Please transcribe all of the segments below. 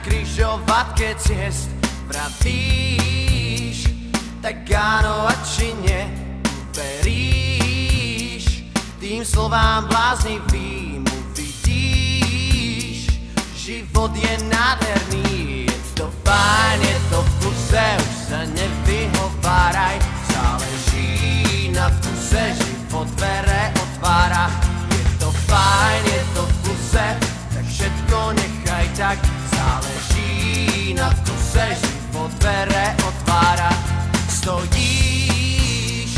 križovatke ciest vravíš, tak áno a či nie veríš tým slovám bláznivým, uvidíš, život je nádherný, je to fajn, je to v kuse, už sa nevyhováraj, záleží na vkuse, život dvere otvára, je to fajn, je to v kuse, tak všetko nechaj tak, záleží na vkuse, život dvere otvára. Stojíš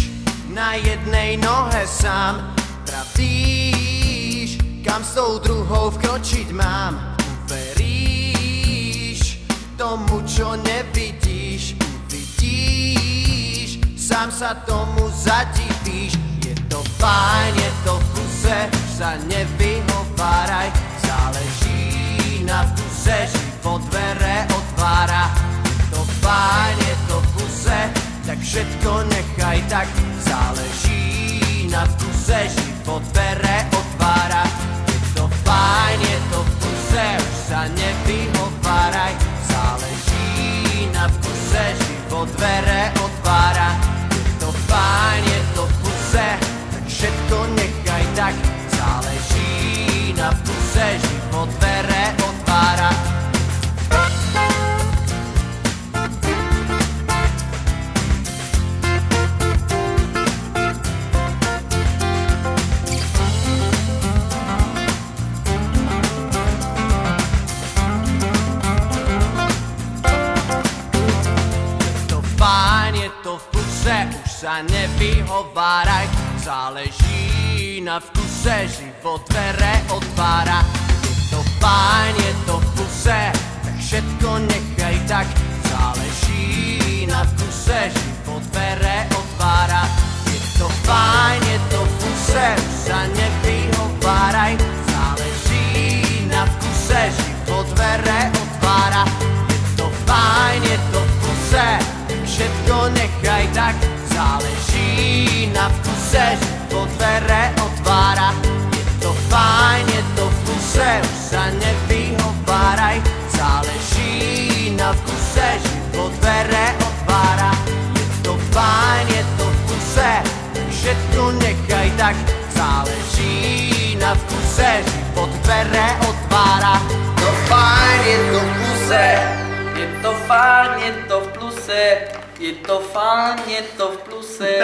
na jednej nohe sám, pravíš, kam s tou druhou vkročiť mám. Uveríš tomu, čo nevidíš, uvidíš, sám sa tomu zadivíš. Je to fajn, je to v kuse, sa nevyhováraj, záleží na vkuse, život dvere otvára. Je to fajn, je to v kuse, tak všetko nechaj tak, záleží na vkuse, život dvere otvára. Je to fajn, je to v kuse, už sa nevyhováraj, záleží na vkuse, život dvere otvára. Je to fajn, je to v kuse, tak všetko nechaj tak, záleží na vkuse, život dvere otvára. Už sa nevyhováraj, záleží na vkuse, život dvere otvára. Je to fajn, je to v kuse, tak všetko nechaj tak, záleží na vkuse, život dvere otvára. Je to fajn, je to v kuse, už sa nevyhováraj, záleží na vkuse, život dvere otvára. Je to fajn, je to v kuse, všetko nechaj tak, záleží na vkuse, život dvere otvára. Je to fajn, je to v kuse, už sa nevyhováraj, záleží na vkuse, život dvere otvára. Je to fajn, je to v kuse, všetko nechaj tak, záleží na vkuse, život dvere otvára. Je to fajn, je to v kuse, je to fajn, je to v pluse. Je to fajn, je to v pluse.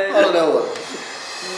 Ale